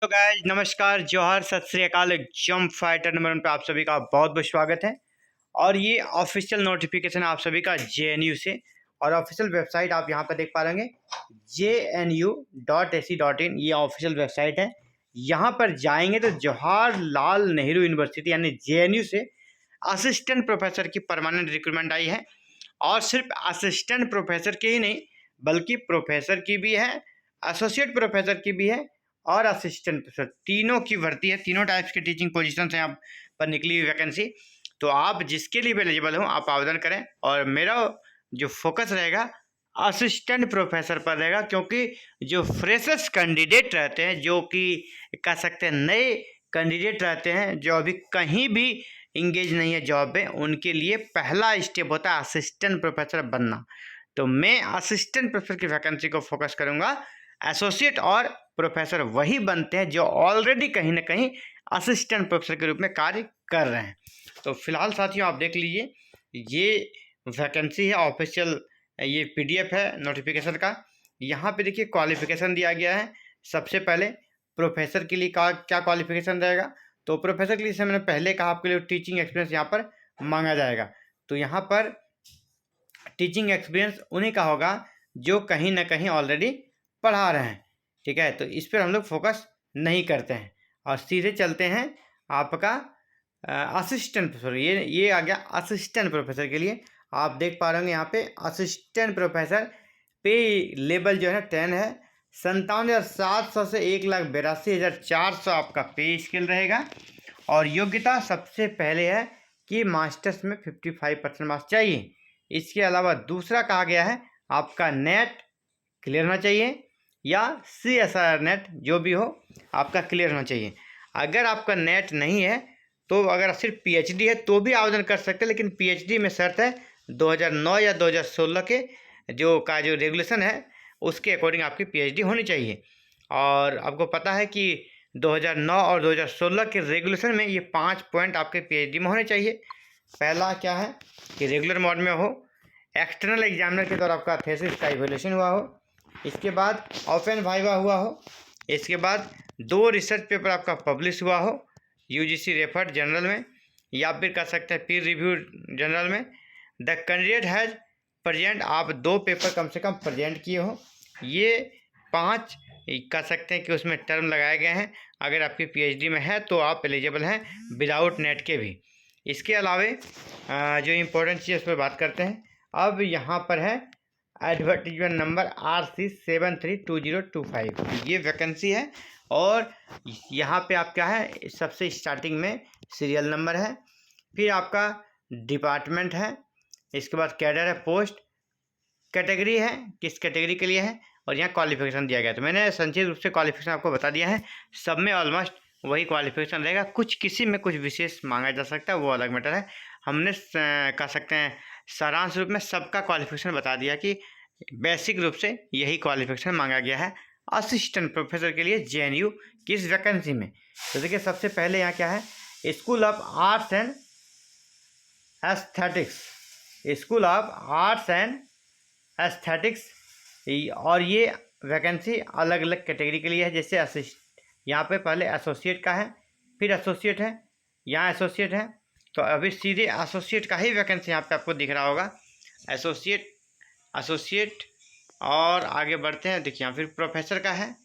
तो गाइस नमस्कार, जोहर, सत श्री अकाल। एग्जाम फाइटर नंबर 1 पे आप सभी का बहुत बहुत स्वागत है। और ये ऑफिशियल नोटिफिकेशन आप सभी का JNU से, और ऑफिशियल वेबसाइट आप यहाँ पर देख पा रहे JNU.ac.in, ये ऑफिशियल वेबसाइट है। यहाँ पर जाएंगे तो जवाहरलाल नेहरू यूनिवर्सिटी यानी JNU से असिस्टेंट प्रोफेसर की परमानेंट रिक्रूटमेंट आई है। और सिर्फ असिस्टेंट प्रोफेसर की ही नहीं, बल्कि प्रोफेसर की भी है, एसोसिएट प्रोफेसर की भी है और असिस्टेंट प्रोफेसर, तीनों की भर्ती है। तीनों टाइप्स की टीचिंग पोजीशन हैं यहाँ पर निकली हुई वैकेंसी। तो आप जिसके लिए भी एलिजिबल हो आप आवेदन करें। और मेरा जो फोकस रहेगा असिस्टेंट प्रोफेसर पर रहेगा, क्योंकि जो फ्रेशर्स कैंडिडेट रहते हैं, जो कि कह सकते हैं नए कैंडिडेट रहते हैं, जो अभी कहीं भी इंगेज नहीं है जॉब में, उनके लिए पहला स्टेप होता है असिस्टेंट प्रोफेसर बनना। तो मैं असिस्टेंट प्रोफेसर की वैकेंसी को फोकस करूंगा। एसोसिएट और प्रोफेसर वही बनते हैं जो ऑलरेडी कहीं ना कहीं असिस्टेंट प्रोफेसर के रूप में कार्य कर रहे हैं। तो फिलहाल साथियों आप देख लीजिए, ये वैकेंसी है ऑफिशियल, ये PDF है नोटिफिकेशन का। यहाँ पे देखिए क्वालिफिकेशन दिया गया है। सबसे पहले प्रोफेसर के लिए क्या क्वालिफिकेशन रहेगा, तो प्रोफेसर के लिए जैसे मैंने पहले कहा आपके लिए टीचिंग एक्सपीरियंस यहाँ पर मांगा जाएगा। तो यहाँ पर टीचिंग एक्सपीरियंस उन्हीं का होगा जो कहीं ना कहीं ऑलरेडी पढ़ा रहे हैं। ठीक है, तो इस पर हम लोग फोकस नहीं करते हैं और सीधे चलते हैं आपका असिस्टेंट प्रोफेसर। ये आ गया असिस्टेंट प्रोफेसर के लिए। आप देख पा रहे होंगे यहाँ पे असिस्टेंट प्रोफेसर पे लेवल जो है 10 है। 57,700 से 1,82,400 आपका पे स्केल रहेगा। और योग्यता सबसे पहले है कि मास्टर्स में 55% मार्क्स चाहिए। इसके अलावा दूसरा कहा गया है आपका नेट क्लियर होना चाहिए, या CSIR नेट जो भी हो आपका क्लियर होना चाहिए। अगर आपका नेट नहीं है तो अगर सिर्फ PhD है तो भी आवेदन कर सकते हैं, लेकिन PhD में शर्त है 2009 या 2016 के जो रेगुलेशन है उसके अकॉर्डिंग आपकी PhD होनी चाहिए। और आपको पता है कि 2009 और 2016 के रेगुलेशन में ये 5 पॉइंट आपके PhD में होने चाहिए। पहला क्या है कि रेगुलर मोड में हो, एक्सटर्नल एग्जामिनर के द्वारा आपका थीसिस का इवैल्यूएशन हुआ हो, इसके बाद ओपन वाइवा हुआ हो, इसके बाद 2 रिसर्च पेपर आपका पब्लिश हुआ हो UGC रेफर्ड जर्नल में, या फिर कह सकते हैं पीर रिव्यू जर्नल में। द कैंडिडेट हैज़ प्रेजेंट, आप 2 पेपर कम से कम प्रेजेंट किए हो। ये 5 कह सकते हैं कि उसमें टर्म लगाए गए हैं। अगर आपकी PhD में है तो आप एलिजिबल हैं विदाउट नेट के भी। इसके अलावे जो इम्पोर्टेंट चीज़ उस पर बात करते हैं। अब यहाँ पर है एडवर्टीजमेंट नंबर RC732025, ये वैकेंसी है। और यहाँ पे आप क्या है, सबसे स्टार्टिंग में सीरियल नंबर है, फिर आपका डिपार्टमेंट है, इसके बाद कैडर है, पोस्ट कैटेगरी है, किस कैटेगरी के लिए है, और यहाँ क्वालिफिकेशन दिया गया। तो मैंने संक्षिप्त रूप से क्वालिफिकेशन आपको बता दिया है। सब में ऑलमोस्ट वही क्वालिफिकेशन रहेगा, कुछ किसी में कुछ विशेष मांगा जा सकता है, वो अलग मैटर है। हमने कह सकते हैं सारांश रूप में सबका क्वालिफिकेशन बता दिया कि बेसिक रूप से यही क्वालिफिकेशन मांगा गया है असिस्टेंट प्रोफेसर के लिए JNU की इस वैकेंसी में। तो देखिए सबसे पहले यहाँ क्या है, school of arts and aesthetics, school of arts and aesthetics. और ये वैकेंसी अलग अलग कैटेगरी के लिए है। जैसे यहाँ पे पहले एसोसिएट का है, फिर एसोसिएट है, यहाँ एसोसिएट है। तो अभी सीधे एसोसिएट का ही वैकेंसी यहाँ पे आपको दिख रहा होगा, एसोसिएट। और आगे बढ़ते हैं, देखिए यहाँ फिर प्रोफेसर का है,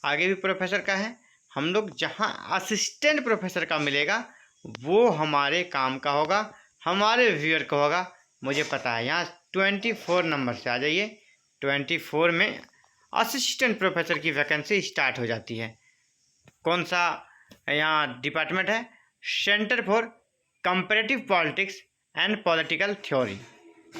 आगे भी प्रोफेसर का है। हम लोग जहाँ असिस्टेंट प्रोफेसर का मिलेगा वो हमारे काम का होगा, हमारे व्यूअर का होगा, मुझे पता है। यहाँ 24 नंबर से आ जाइए, 24 में असिस्टेंट प्रोफेसर की वैकेंसी स्टार्ट हो जाती है। कौन सा यहाँ डिपार्टमेंट है, centre for comparative politics and political theory.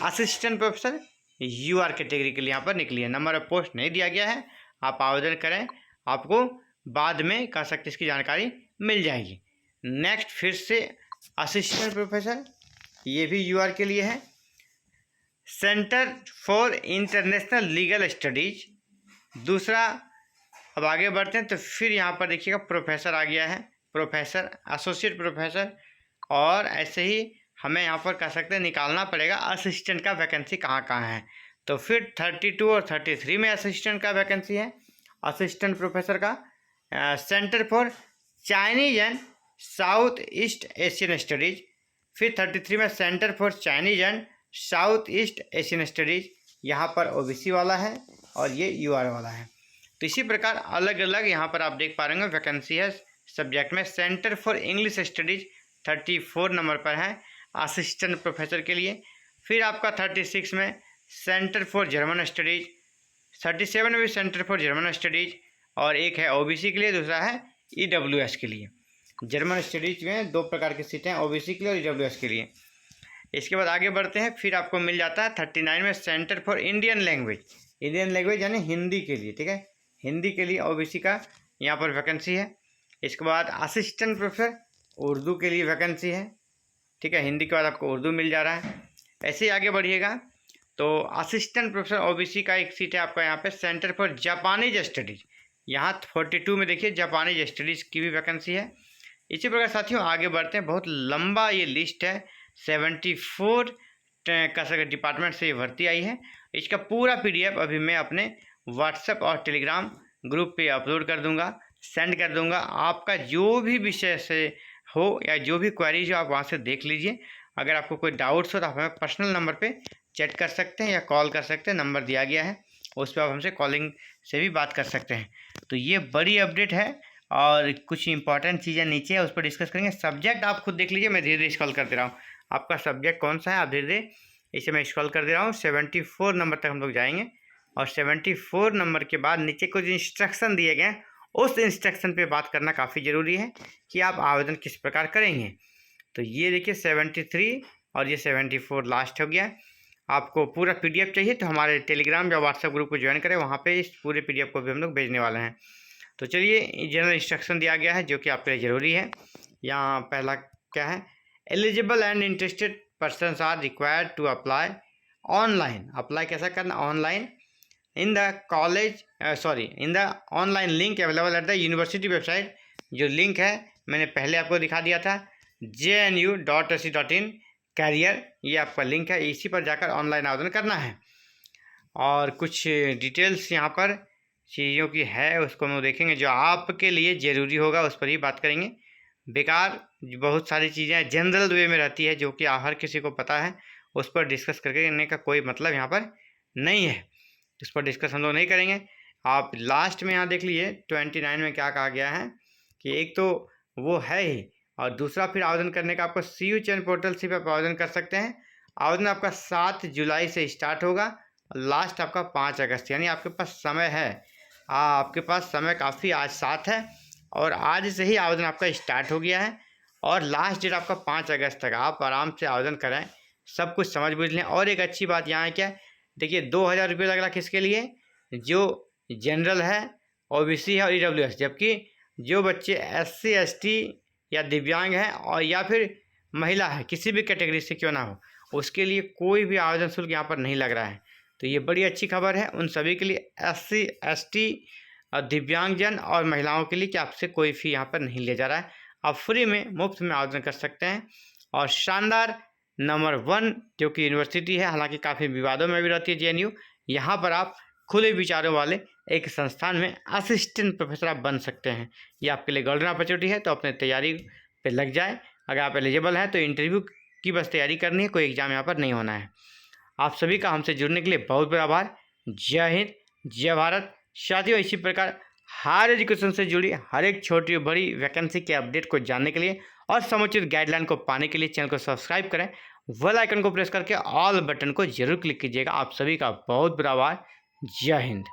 Assistant professor UR category के लिए यहाँ पर निकली है। नंबर ऑफ पोस्ट नहीं दिया गया है, आप आवेदन करें, आपको बाद में कह सकते इसकी जानकारी मिल जाएगी। नेक्स्ट फिर से असिस्टेंट प्रोफेसर, ये भी UR के लिए है, centre for international legal studies. दूसरा, अब आगे बढ़ते हैं तो फिर यहाँ पर देखिएगा प्रोफेसर आ गया है, प्रोफेसर, एसोसिएट प्रोफेसर। और ऐसे ही हमें यहाँ पर कह सकते हैं निकालना पड़ेगा असिस्टेंट का वैकेंसी कहाँ कहाँ है। तो फिर 32 और 33 में असिस्टेंट का वैकेंसी है, असिस्टेंट प्रोफेसर का। Centre for Chinese and south east Asian studies. फिर 33 में centre for Chinese and south east Asian studies, यहाँ पर ओबीसी वाला है और ये यूआर वाला है। तो इसी प्रकार अलग अलग यहाँ पर आप देख पा रहे होंगे वैकेंसी है सब्जेक्ट में। Centre for English studies 34 number पर है असिस्टेंट प्रोफेसर के लिए। फिर आपका 36 में सेंटर फॉर जर्मन स्टडीज, 37 में भी सेंटर फॉर जर्मन स्टडीज, और एक है ओबीसी के लिए, दूसरा है ईडब्ल्यूएस के लिए। जर्मन स्टडीज में 2 प्रकार की सीटें हैं, ओबीसी के लिए और ईडब्ल्यूएस के लिए। इसके बाद आगे बढ़ते हैं। फिर आपको मिल जाता है 39 में centre for Indian language, Indian language यानी हिंदी के लिए, ठीक है, हिंदी के लिए ओबीसी का यहाँ पर वैकेंसी है। इसके बाद असिस्टेंट प्रोफेसर उर्दू के लिए वैकेंसी है, ठीक है, हिंदी के बाद आपको उर्दू मिल जा रहा है। ऐसे ही आगे बढ़िएगा तो असिस्टेंट प्रोफेसर ओबीसी का एक सीट है आपका यहाँ पे सेंटर फॉर जापानीज स्टडीज, यहाँ 42 में देखिए जापानीज स्टडीज़ की भी वैकेंसी है। इसी प्रकार साथियों आगे बढ़ते हैं, बहुत लंबा ये लिस्ट है, 74 का डिपार्टमेंट से ये भर्ती आई है। इसका पूरा पीडीएफ अभी मैं अपने व्हाट्सएप और टेलीग्राम ग्रुप पे अपलोड कर दूंगा, सेंड कर दूंगा। आपका जो भी विषय से हो या जो भी क्वेरीज हो आप वहाँ से देख लीजिए। अगर आपको कोई डाउट्स हो तो आप हमें पर्सनल नंबर पे चैट कर सकते हैं या कॉल कर सकते हैं, नंबर दिया गया है, उस पर आप हमसे कॉलिंग से भी बात कर सकते हैं। तो ये बड़ी अपडेट है और कुछ इंपॉर्टेंट चीज़ें नीचे है, उस पर डिस्कस करेंगे। सब्जेक्ट आप खुद देख लीजिए, मैं धीरे धीरे स्क्रॉल कर दे रहा हूँ। आपका सब्जेक्ट कौन सा है आप धीरे धीरे इसे मैं स्क्रॉल कर दे रहा हूँ। 74 नंबर तक हम लोग जाएंगे और 74 नंबर के बाद नीचे कुछ इंस्ट्रक्शन दिए गए, उस इंस्ट्रक्शन पे बात करना काफ़ी ज़रूरी है कि आप आवेदन किस प्रकार करेंगे। तो ये देखिए 73 और ये 74 लास्ट हो गया। आपको पूरा पीडीएफ चाहिए तो हमारे टेलीग्राम या व्हाट्सएप ग्रुप को ज्वाइन करें, वहाँ पे इस पूरे पीडीएफ को भी हम लोग भेजने वाले हैं। तो चलिए जनरल इंस्ट्रक्शन दिया गया है जो कि आपके लिए ज़रूरी है। यहाँ पहला क्या है, eligible and interested persons are required to apply online. Apply कैसा करना, online in the college in the online link available at the university website. जो लिंक है मैंने पहले आपको दिखा दिया था, jnu.ac.in कैरियर, ये आपका लिंक है, इसी पर जाकर ऑनलाइन आवेदन करना है। और कुछ डिटेल्स यहाँ पर चीज़ों की है उसको हम देखेंगे जो आपके लिए ज़रूरी होगा, उस पर ही बात करेंगे। बेकार बहुत सारी चीज़ें जनरल वे में रहती है जो कि हर किसी को पता है, उस पर डिस्कस करने का कोई मतलब यहाँ पर नहीं है, उस पर डिस्कस हम लोग नहीं करेंगे। आप लास्ट में यहाँ देख लीजिए 29 में क्या कहा गया है कि एक तो वो है ही, और दूसरा फिर आवेदन करने का आपको CU चयन पोर्टल से भी आप आवेदन कर सकते हैं। आवेदन आपका 7 जुलाई से स्टार्ट होगा, लास्ट आपका 5 अगस्त, यानी आपके पास समय है, आपके पास समय काफ़ी आज 7 है और आज से ही आवेदन आपका स्टार्ट हो गया है और लास्ट डेट आपका 5 अगस्त तक। आप आराम से आवेदन करें, सब कुछ समझ बूझ लें। और एक अच्छी बात यहाँ है क्या, देखिए 2000 रुपये लग रहा किसके लिए, जो जनरल है, ओबीसी है और ईडब्ल्यूएस, जबकि जो बच्चे SC ST या दिव्यांग हैं और या फिर महिला है, किसी भी कैटेगरी से क्यों ना हो, उसके लिए कोई भी आवेदन शुल्क यहाँ पर नहीं लग रहा है। तो ये बड़ी अच्छी खबर है उन सभी के लिए, SC ST और दिव्यांगजन और महिलाओं के लिए, कि आपसे कोई फ़ी यहाँ पर नहीं ले जा रहा है, आप फ्री में मुफ्त में आवेदन कर सकते हैं। और शानदार नंबर 1 जो कि यूनिवर्सिटी है, हालांकि काफ़ी विवादों में भी रहती है JNU, यहाँ पर आप खुले विचारों वाले एक संस्थान में असिस्टेंट प्रोफेसर आप बन सकते हैं। ये आपके लिए गोल्डन अपॉर्चुनिटी है, तो अपने तैयारी पे लग जाए। अगर आप एलिजिबल हैं तो इंटरव्यू की बस तैयारी करनी है, कोई एग्ज़ाम यहाँ पर नहीं होना है। आप सभी का हमसे जुड़ने के लिए बहुत बहुत आभार। जय हिंद, जय भारत। साथियों इसी प्रकार हायर एजुकेशन से जुड़ी हर एक छोटी बड़ी वैकेंसी के अपडेट को जानने के लिए और समुचित गाइडलाइन को पाने के लिए चैनल को सब्सक्राइब करें, बेल आइकन को प्रेस करके ऑल बटन को जरूर क्लिक कीजिएगा। आप सभी का बहुत बहुत आभार। जय हिंद।